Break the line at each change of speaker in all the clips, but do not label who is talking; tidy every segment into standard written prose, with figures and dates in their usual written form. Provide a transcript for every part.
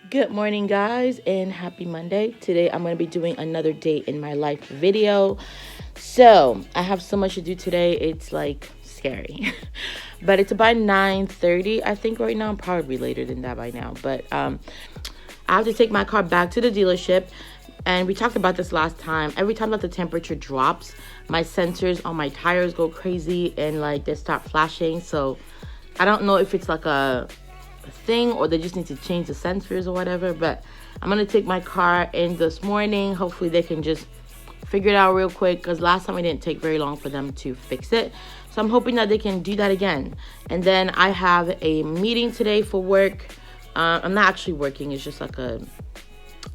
Good morning, guys, and happy Monday. Today I'm going to be doing another day in my life video. So I have so much to do today, it's like scary. But it's about 9:30, I think, right now. I'm probably later than that by now. But I have to take my car back to the dealership. And we talked about this last time. Every time that the temperature drops, my sensors on my tires go crazy and like they start flashing. So I don't know if it's like a thing or they just need to change the sensors or whatever, but I'm gonna take my car in this morning. Hopefully they can just figure it out real quick, because last time it didn't take very long for them to fix it. So I'm hoping that they can do that again. And then I have a meeting today for work. I'm not actually working, it's just like a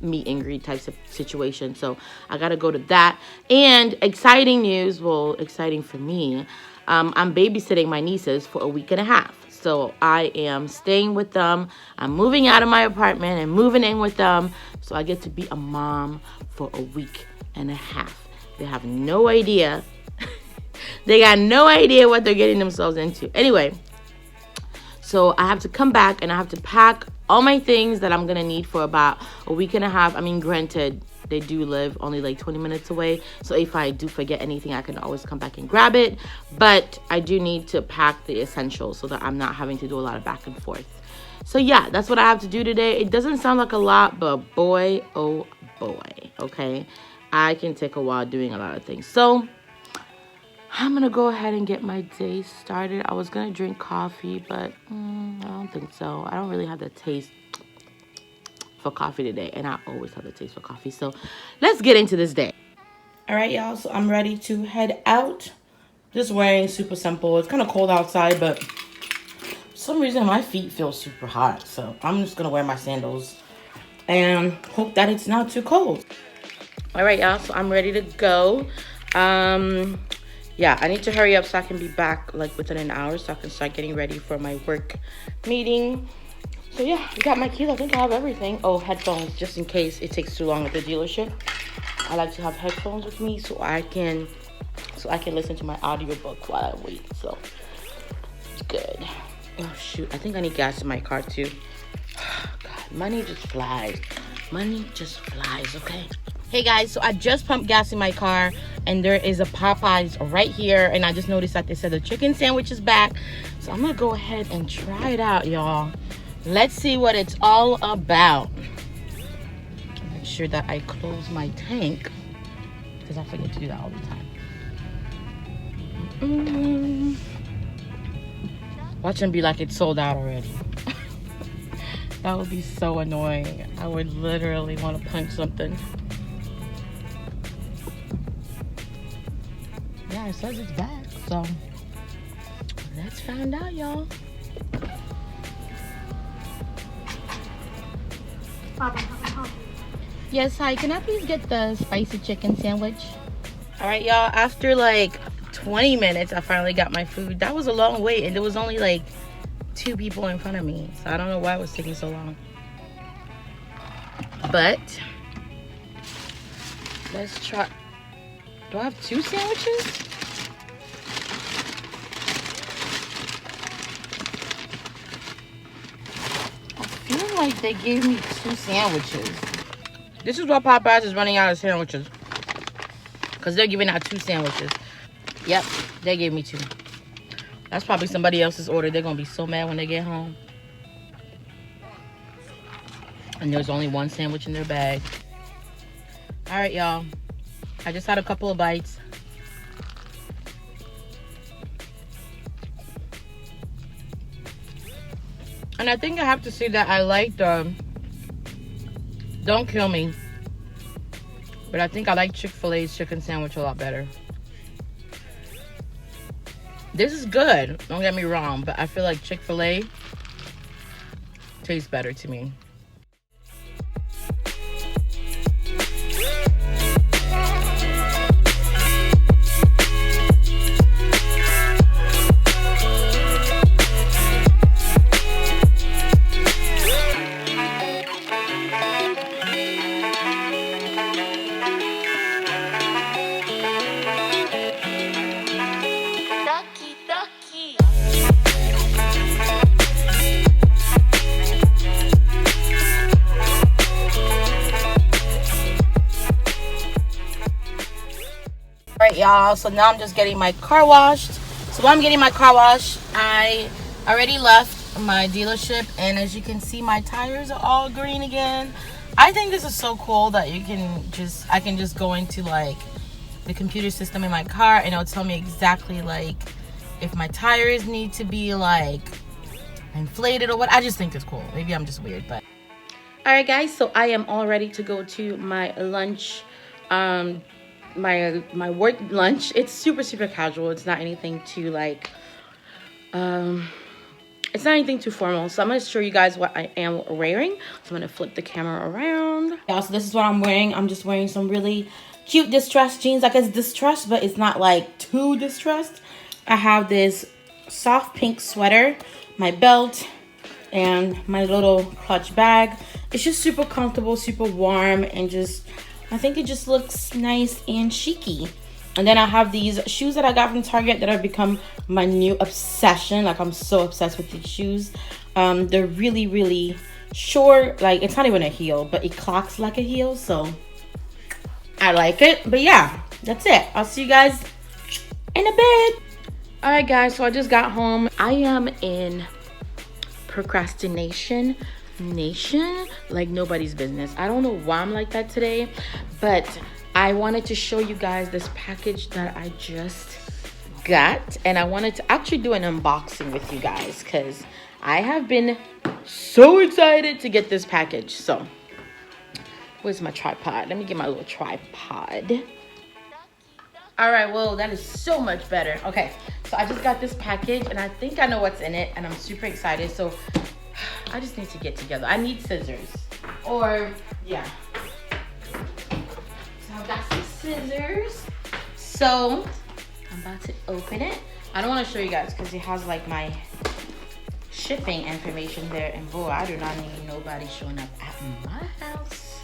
meet and greet type of situation, so I gotta go to that. And exciting news, well, exciting for me, I'm babysitting my nieces for a week and a half. So I am staying with them. I'm moving out of my apartment and moving in with them. So I get to be a mom for a week and a half. They have no idea. They got no idea what they're getting themselves into. Anyway, so I have to come back and I have to pack all my things that I'm going to need for about a week and a half. I mean, granted, they do live only like 20 minutes away. So if I do forget anything, I can always come back and grab it. But I do need to pack the essentials so that I'm not having to do a lot of back and forth. So yeah, that's what I have to do today. It doesn't sound like a lot, but boy, oh boy, okay? I can take a while doing a lot of things. So I'm going to go ahead and get my day started. I was going to drink coffee, but I don't think so. I don't really have the taste for coffee today, and I always have the taste for coffee. So let's get into this day. All right, y'all, so I'm ready to head out. Just wearing super simple. It's kind of cold outside, but for some reason my feet feel super hot. So I'm just going to wear my sandals and hope that it's not too cold. All right, y'all, so I'm ready to go. Yeah, I need to hurry up so I can be back like within an hour so I can start getting ready for my work meeting. So yeah, I got my keys. I think I have everything. Oh, headphones, just in case it takes too long at the dealership. I like to have headphones with me so I can listen to my audiobook while I wait. So it's good. Oh shoot, I think I need gas in my car too. God, money just flies. Money just flies, okay? Hey guys, so I just pumped gas in my car and there is a Popeyes right here, and I just noticed that they said the chicken sandwich is back. So I'm gonna go ahead and try it out, y'all. Let's see what it's all about. Make sure that I close my tank because I forget to do that all the time. Watch them be like it's sold out already. That would be so annoying. I would literally want to punch something. Yeah, it says it's back, so let's find out, y'all. Yes, hi, can I please get the spicy chicken sandwich? All right, y'all, after like 20 minutes, I finally got my food. That was a long wait, and there was only like 2 people in front of me, so I don't know why it was taking so long. But let's try. Do I have 2 sandwiches? I feel like they gave me 2 sandwiches. This is what Popeyes is running out of sandwiches, because they're giving out 2 sandwiches. Yep, they gave me 2. That's probably somebody else's order. They're going to be so mad when they get home. And there's only 1 sandwich in their bag. All right, y'all. I just had a couple of bites. And I think I have to say that I like the... Don't kill me. But I think I like Chick-fil-A's chicken sandwich a lot better. This is good, don't get me wrong, but I feel like Chick-fil-A tastes better to me. y'all. So now I'm just getting my car washed. So while I'm getting my car washed, I already left my dealership, and as you can see, my tires are all green again. I think this is so cool that I can just go into like the computer system in my car, and it'll tell me exactly like if my tires need to be like inflated or what. I just think it's cool. Maybe I'm just weird, but all right, guys. So I am all ready to go to my lunch, my work lunch. It's super casual. It's not anything too like it's not anything too formal. So I'm going to show you guys what I am wearing. So I'm going to flip the camera around. Yeah, so this is what I'm wearing. I'm just wearing some really cute distressed jeans. Like, it's distressed, but it's not like too distressed. I have this soft pink sweater, my belt, and my little clutch bag. It's just super comfortable, super warm, and just, I think it just looks nice and chicy. And then I have these shoes that I got from Target that have become my new obsession. Like, I'm so obsessed with these shoes. They're really short. Like, it's not even a heel, but it clocks like a heel. So I like it. But yeah, that's it. I'll see you guys in a bit. All right, guys. So I just got home. I am in procrastination nation like nobody's business. I don't know why I'm like that today, but I wanted to show you guys this package that I just got, and I wanted to actually do an unboxing with you guys because I have been so excited to get this package. So where's my tripod? Let me get my little tripod. All right, well, that is so much better. Okay, so I just got this package, and I think I know what's in it, and I'm super excited. So I just need to get together. I need scissors, or yeah. I've got some scissors. So I'm about to open it. I don't want to show you guys because it has like my shipping information there. And boy, I do not need nobody showing up at my house.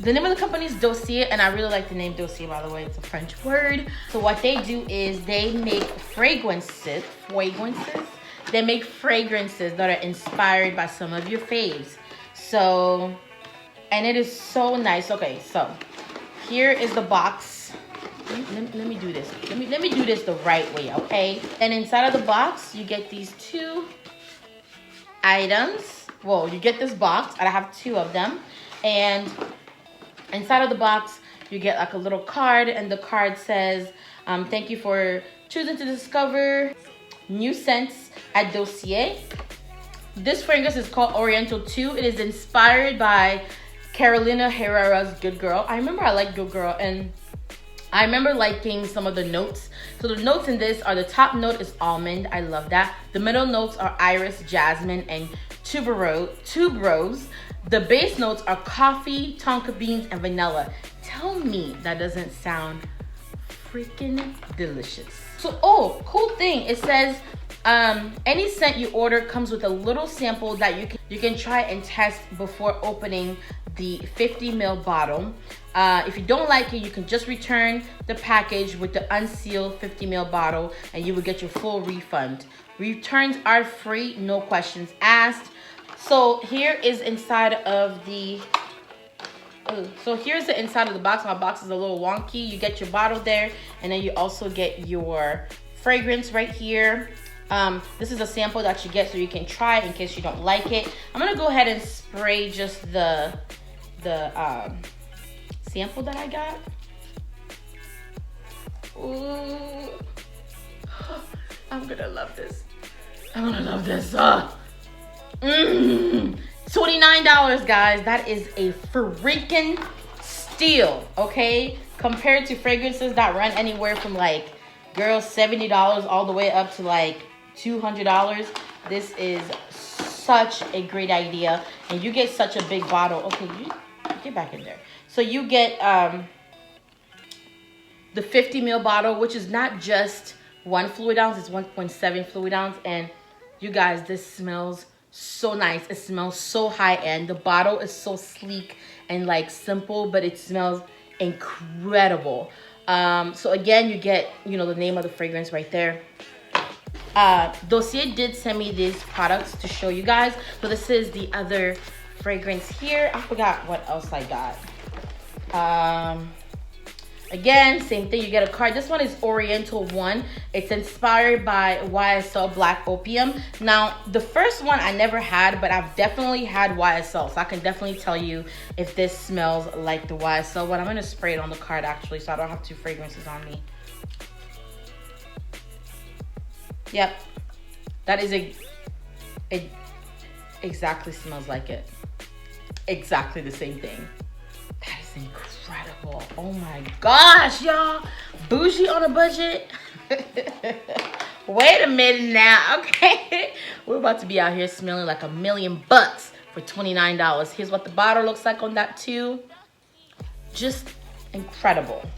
The name of the company is Dossier, and I really like the name Dossier, by the way. It's a French word. So what they do is they make fragrances. They make fragrances that are inspired by some of your faves. So, and it is so nice. Okay, so here is the box. Let me do this. Let me do this the right way, okay? And inside of the box, you get these two items. Well, you get this box, and I have two of them. And inside of the box, you get like a little card, and the card says, thank you for choosing to discover new scents at Dossier. This fragrance is called Oriental 2. It is inspired by Carolina Herrera's Good Girl. I remember I liked Good Girl, and I remember liking some of the notes. So the notes in this are, the top note is almond. I love that. The middle notes are iris, jasmine, and tuberose. The base notes are coffee, tonka beans, and vanilla. Tell me that doesn't sound freaking delicious. So, oh, cool thing. It says any scent you order comes with a little sample that you can try and test before opening the 50 ml bottle. If you don't like it, you can just return the package with the unsealed 50 ml bottle, and you will get your full refund. Returns are free, no questions asked. So here is inside of the here's the inside of the box. My box is a little wonky. You get your bottle there, and then you also get your fragrance right here. This is a sample that you get so you can try in case you don't like it. I'm gonna go ahead and spray just the sample that I got. Ooh. I'm gonna love this. I'm gonna love this. $29, guys. That is a freaking steal, okay? Compared to fragrances that run anywhere from like, girl, $70 all the way up to like $200. This is such a great idea, and you get such a big bottle. Okay, you get back in there. So you get the 50 ml bottle, which is not just 1 fluid ounce, it's 1.7 fluid ounce. And you guys, this smells so nice. It smells so high end. The bottle is so sleek and like simple, but it smells incredible. So again, you get, you know, the name of the fragrance right there. Dossier did send me these products to show you guys. So this is the other fragrance here. I forgot what else I got. Again, same thing. You get a card. This one is Oriental 1. It's inspired by YSL Black Opium. Now, the first one I never had, but I've definitely had YSL. So I can definitely tell you if this smells like the YSL one. I'm going to spray it on the card, actually, so I don't have two fragrances on me. Yep. That is it exactly smells like it. Exactly the same thing. That is incredible. Oh my gosh, y'all. Bougie on a budget. Wait a minute now, okay? We're about to be out here smelling like $1,000,000 for $29. Here's what the bottle looks like on that too. Just incredible.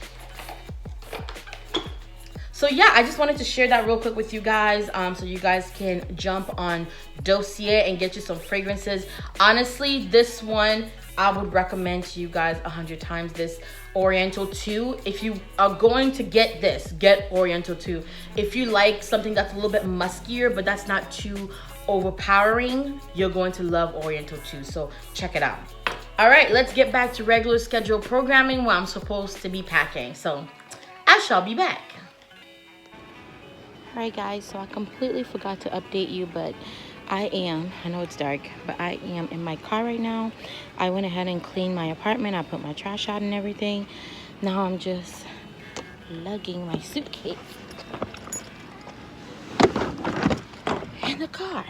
So yeah, I just wanted to share that real quick with you guys, so you guys can jump on Dossier and get you some fragrances. Honestly, this one I would recommend to you guys 100 times. This Oriental 2. If you are going to get this, get Oriental 2. If you like something that's a little bit muskier, but that's not too overpowering, you're going to love Oriental 2. So check it out. All right, let's get back to regular schedule programming where I'm supposed to be packing. So I shall be back. All right, guys, so I completely forgot to update you, but I know it's dark, but I am in my car right now. I went ahead and cleaned my apartment. I put my trash out and everything. Now I'm just lugging my suitcase in the car.